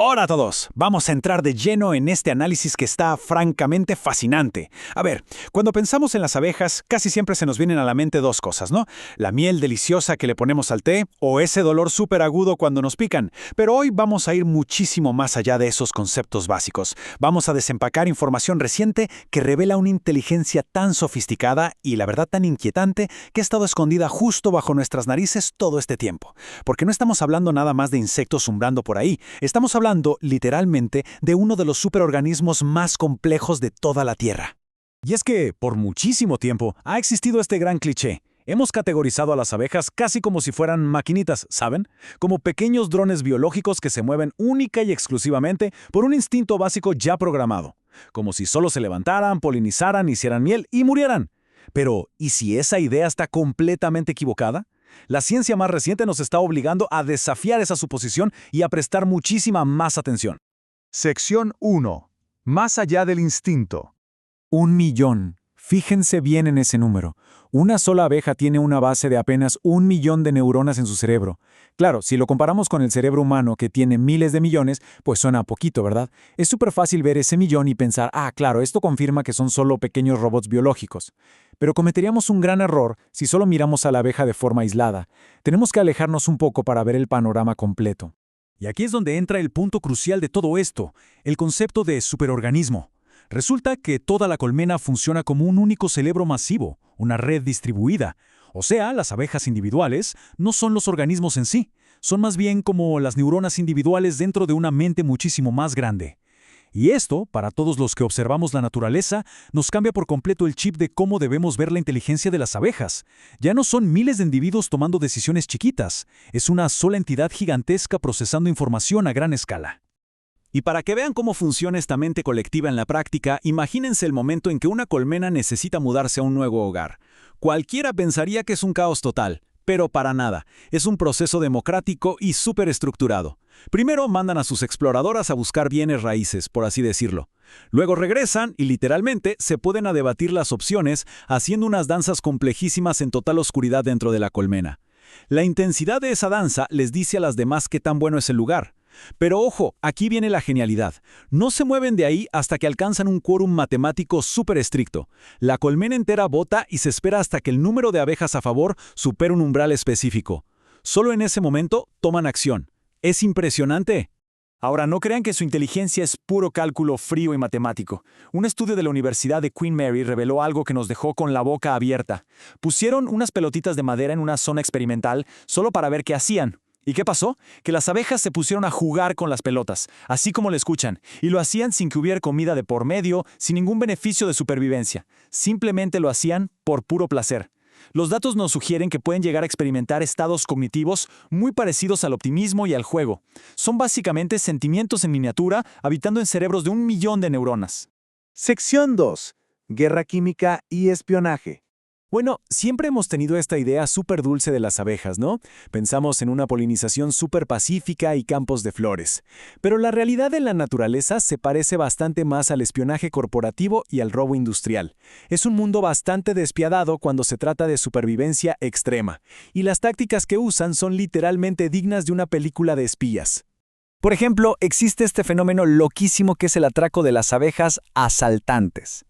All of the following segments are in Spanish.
Hola a todos, vamos a entrar de lleno en este análisis que está francamente fascinante. A ver, cuando pensamos en las abejas, casi siempre se nos vienen a la mente dos cosas, ¿no? La miel deliciosa que le ponemos al té o ese dolor súper agudo cuando nos pican. Pero hoy vamos a ir muchísimo más allá de esos conceptos básicos. Vamos a desempacar información reciente que revela una inteligencia tan sofisticada y la verdad tan inquietante que ha estado escondida justo bajo nuestras narices todo este tiempo. Porque no estamos hablando nada más de insectos umbrando por ahí, estamos hablando literalmente de uno de los superorganismos más complejos de toda la Tierra. Y es que, por muchísimo tiempo, ha existido este gran cliché. Hemos categorizado a las abejas casi como si fueran maquinitas, ¿saben? Como pequeños drones biológicos que se mueven única y exclusivamente por un instinto básico ya programado. Como si solo se levantaran, polinizaran, hicieran miel y murieran. Pero, ¿y si esa idea está completamente equivocada? La ciencia más reciente nos está obligando a desafiar esa suposición y a prestar muchísima más atención. Sección 1. Más allá del instinto. 1.000.000. Fíjense bien en ese número. Una sola abeja tiene una base de apenas 1.000.000 de neuronas en su cerebro. Claro, si lo comparamos con el cerebro humano que tiene miles de millones, pues suena poquito, ¿verdad? Es súper fácil ver ese millón y pensar, claro, esto confirma que son solo pequeños robots biológicos. Pero cometeríamos un gran error si solo miramos a la abeja de forma aislada. Tenemos que alejarnos un poco para ver el panorama completo. Y aquí es donde entra el punto crucial de todo esto, el concepto de superorganismo. Resulta que toda la colmena funciona como un único cerebro masivo, una red distribuida. O sea, las abejas individuales no son los organismos en sí, son más bien como las neuronas individuales dentro de una mente muchísimo más grande. Y esto, para todos los que observamos la naturaleza, nos cambia por completo el chip de cómo debemos ver la inteligencia de las abejas. Ya no son miles de individuos tomando decisiones chiquitas, es una sola entidad gigantesca procesando información a gran escala. Y para que vean cómo funciona esta mente colectiva en la práctica, imagínense el momento en que una colmena necesita mudarse a un nuevo hogar. Cualquiera pensaría que es un caos total, pero para nada. Es un proceso democrático y súper estructurado. Primero mandan a sus exploradoras a buscar bienes raíces, por así decirlo. Luego regresan y literalmente se pueden a debatir las opciones haciendo unas danzas complejísimas en total oscuridad dentro de la colmena. La intensidad de esa danza les dice a las demás qué tan bueno es el lugar. Pero ojo, aquí viene la genialidad. No se mueven de ahí hasta que alcanzan un quórum matemático súper estricto. La colmena entera vota y se espera hasta que el número de abejas a favor supere un umbral específico. Solo en ese momento toman acción. Es impresionante. Ahora, no crean que su inteligencia es puro cálculo frío y matemático. Un estudio de la Universidad de Queen Mary reveló algo que nos dejó con la boca abierta. Pusieron unas pelotitas de madera en una zona experimental solo para ver qué hacían. ¿Y qué pasó? Que las abejas se pusieron a jugar con las pelotas, así como lo escuchan, y lo hacían sin que hubiera comida de por medio, sin ningún beneficio de supervivencia. Simplemente lo hacían por puro placer. Los datos nos sugieren que pueden llegar a experimentar estados cognitivos muy parecidos al optimismo y al juego. Son básicamente sentimientos en miniatura habitando en cerebros de 1.000.000 de neuronas. Sección 2. Guerra química y espionaje. Bueno, siempre hemos tenido esta idea súper dulce de las abejas, ¿no? Pensamos en una polinización súper pacífica y campos de flores. Pero la realidad en la naturaleza se parece bastante más al espionaje corporativo y al robo industrial. Es un mundo bastante despiadado cuando se trata de supervivencia extrema. Y las tácticas que usan son literalmente dignas de una película de espías. Por ejemplo, existe este fenómeno loquísimo que es el atraco de las abejas asaltantes.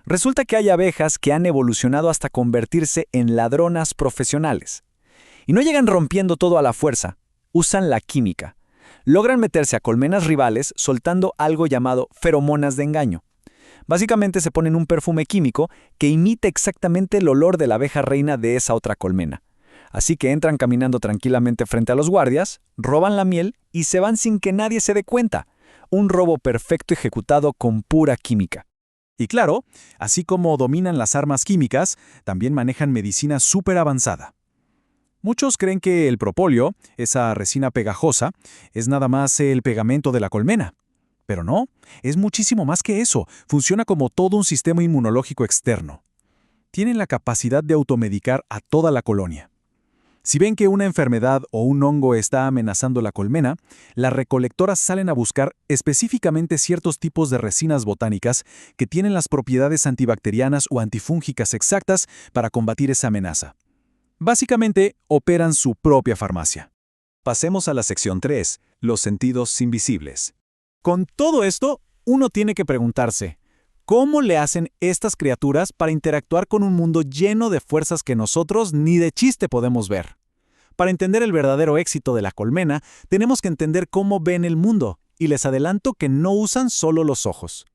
Resulta que hay abejas que han evolucionado hasta convertirse en ladronas profesionales. Y no llegan rompiendo todo a la fuerza, usan la química. Logran meterse a colmenas rivales soltando algo llamado feromonas de engaño. Básicamente se ponen un perfume químico que imita exactamente el olor de la abeja reina de esa otra colmena. Así que entran caminando tranquilamente frente a los guardias, roban la miel y se van sin que nadie se dé cuenta. Un robo perfecto ejecutado con pura química. Y claro, así como dominan las armas químicas, también manejan medicina súper avanzada. Muchos creen que el propóleo, esa resina pegajosa, es nada más el pegamento de la colmena. Pero no, es muchísimo más que eso. Funciona como todo un sistema inmunológico externo. Tienen la capacidad de automedicar a toda la colonia. Si ven que una enfermedad o un hongo está amenazando la colmena, las recolectoras salen a buscar específicamente ciertos tipos de resinas botánicas que tienen las propiedades antibacterianas o antifúngicas exactas para combatir esa amenaza. Básicamente, operan su propia farmacia. Pasemos a la sección 3, los sentidos invisibles. Con todo esto, uno tiene que preguntarse, ¿cómo le hacen estas criaturas para interactuar con un mundo lleno de fuerzas que nosotros ni de chiste podemos ver? Para entender el verdadero éxito de la colmena, tenemos que entender cómo ven el mundo, y les adelanto que no usan solo los ojos.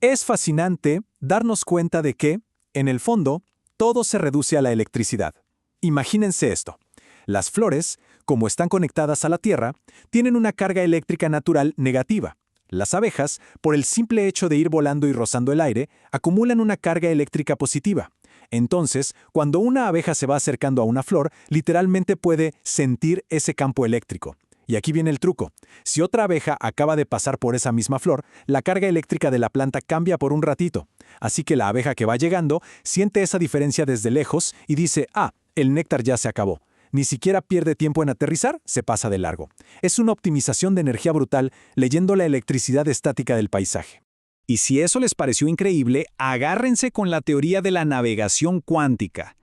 Es fascinante darnos cuenta de que, en el fondo, todo se reduce a la electricidad. Imagínense esto. Las flores, como están conectadas a la Tierra, tienen una carga eléctrica natural negativa. Las abejas, por el simple hecho de ir volando y rozando el aire, acumulan una carga eléctrica positiva. Entonces, cuando una abeja se va acercando a una flor, literalmente puede sentir ese campo eléctrico. Y aquí viene el truco. Si otra abeja acaba de pasar por esa misma flor, la carga eléctrica de la planta cambia por un ratito. Así que la abeja que va llegando siente esa diferencia desde lejos y dice, el néctar ya se acabó. Ni siquiera pierde tiempo en aterrizar, se pasa de largo. Es una optimización de energía brutal leyendo la electricidad estática del paisaje. Y si eso les pareció increíble, agárrense con la teoría de la navegación cuántica.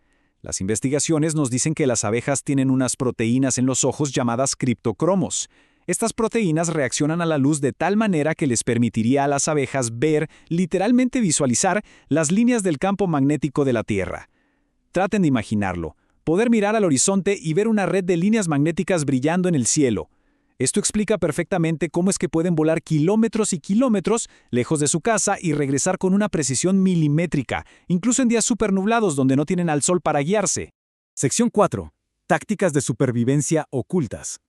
Las investigaciones nos dicen que las abejas tienen unas proteínas en los ojos llamadas criptocromos. Estas proteínas reaccionan a la luz de tal manera que les permitiría a las abejas ver, literalmente visualizar, las líneas del campo magnético de la Tierra. Traten de imaginarlo. Poder mirar al horizonte y ver una red de líneas magnéticas brillando en el cielo. Esto explica perfectamente cómo es que pueden volar kilómetros y kilómetros lejos de su casa y regresar con una precisión milimétrica, incluso en días supernublados donde no tienen al sol para guiarse. Sección 4. Tácticas de supervivencia ocultas.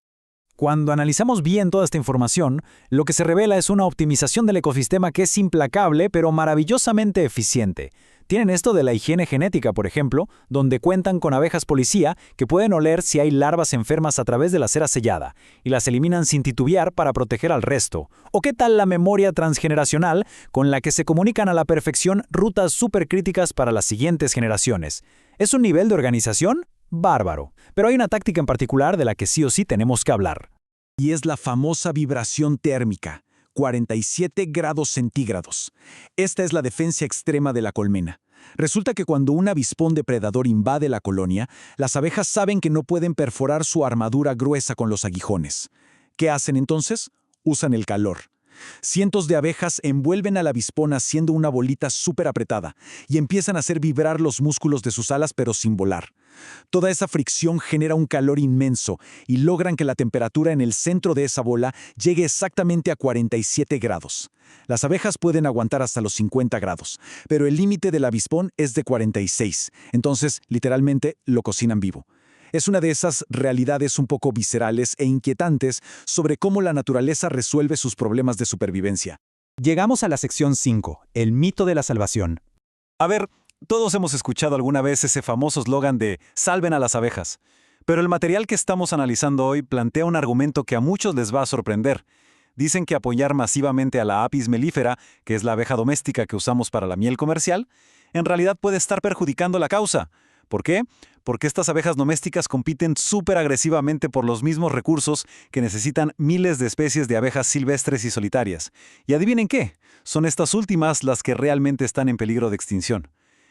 Cuando analizamos bien toda esta información, lo que se revela es una optimización del ecosistema que es implacable pero maravillosamente eficiente. Tienen esto de la higiene genética, por ejemplo, donde cuentan con abejas policía que pueden oler si hay larvas enfermas a través de la cera sellada, y las eliminan sin titubear para proteger al resto. ¿O qué tal la memoria transgeneracional, con la que se comunican a la perfección rutas supercríticas para las siguientes generaciones? ¿Es un nivel de organización? Bárbaro. Pero hay una táctica en particular de la que sí o sí tenemos que hablar. Y es la famosa vibración térmica. 47 grados centígrados. Esta es la defensa extrema de la colmena. Resulta que cuando un avispón depredador invade la colonia, las abejas saben que no pueden perforar su armadura gruesa con los aguijones. ¿Qué hacen entonces? Usan el calor. Cientos de abejas envuelven al avispón haciendo una bolita súper apretada y empiezan a hacer vibrar los músculos de sus alas pero sin volar. Toda esa fricción genera un calor inmenso y logran que la temperatura en el centro de esa bola llegue exactamente a 47 grados. Las abejas pueden aguantar hasta los 50 grados, pero el límite del avispón es de 46, entonces literalmente lo cocinan vivo. Es una de esas realidades un poco viscerales e inquietantes sobre cómo la naturaleza resuelve sus problemas de supervivencia. Llegamos a la sección 5, el mito de la salvación. A ver, todos hemos escuchado alguna vez ese famoso eslogan de «salven a las abejas». Pero el material que estamos analizando hoy plantea un argumento que a muchos les va a sorprender. Dicen que apoyar masivamente a la Apis mellifera, que es la abeja doméstica que usamos para la miel comercial, en realidad puede estar perjudicando la causa. ¿Por qué? Porque estas abejas domésticas compiten súper agresivamente por los mismos recursos que necesitan miles de especies de abejas silvestres y solitarias. Y adivinen qué, son estas últimas las que realmente están en peligro de extinción.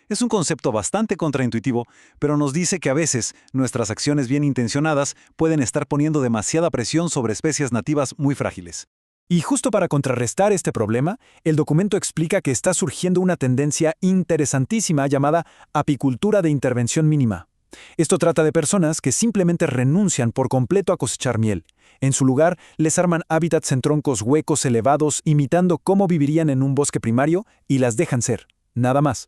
Es un concepto bastante contraintuitivo, pero nos dice que a veces nuestras acciones bien intencionadas pueden estar poniendo demasiada presión sobre especies nativas muy frágiles. Y justo para contrarrestar este problema, el documento explica que está surgiendo una tendencia interesantísima llamada apicultura de intervención mínima. Esto trata de personas que simplemente renuncian por completo a cosechar miel. En su lugar, les arman hábitats en troncos huecos elevados imitando cómo vivirían en un bosque primario y las dejan ser. Nada más.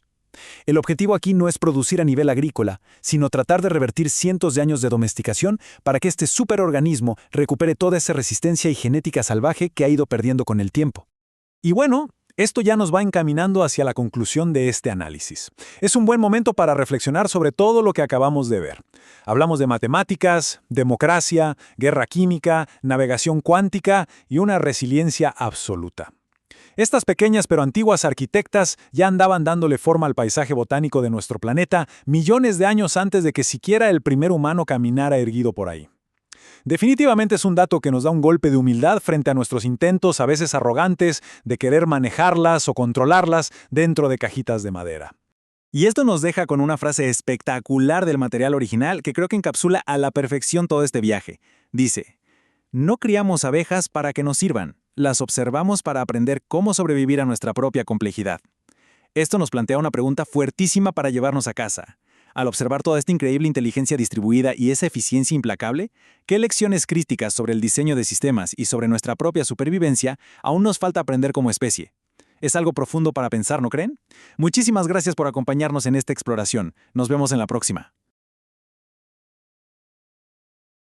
El objetivo aquí no es producir a nivel agrícola, sino tratar de revertir cientos de años de domesticación para que este superorganismo recupere toda esa resistencia y genética salvaje que ha ido perdiendo con el tiempo. Y bueno, esto ya nos va encaminando hacia la conclusión de este análisis. Es un buen momento para reflexionar sobre todo lo que acabamos de ver. Hablamos de matemáticas, democracia, guerra química, navegación cuántica y una resiliencia absoluta. Estas pequeñas pero antiguas arquitectas ya andaban dándole forma al paisaje botánico de nuestro planeta millones de años antes de que siquiera el primer humano caminara erguido por ahí. Definitivamente es un dato que nos da un golpe de humildad frente a nuestros intentos a veces arrogantes de querer manejarlas o controlarlas dentro de cajitas de madera. Y esto nos deja con una frase espectacular del material original que creo que encapsula a la perfección todo este viaje. Dice: «No criamos abejas para que nos sirvan, las observamos para aprender cómo sobrevivir a nuestra propia complejidad. Esto nos plantea una pregunta fuertísima para llevarnos a casa. Al observar toda esta increíble inteligencia distribuida y esa eficiencia implacable, ¿qué lecciones críticas sobre el diseño de sistemas y sobre nuestra propia supervivencia aún nos falta aprender como especie? Es algo profundo para pensar, ¿no creen? Muchísimas gracias por acompañarnos en esta exploración. Nos vemos en la próxima.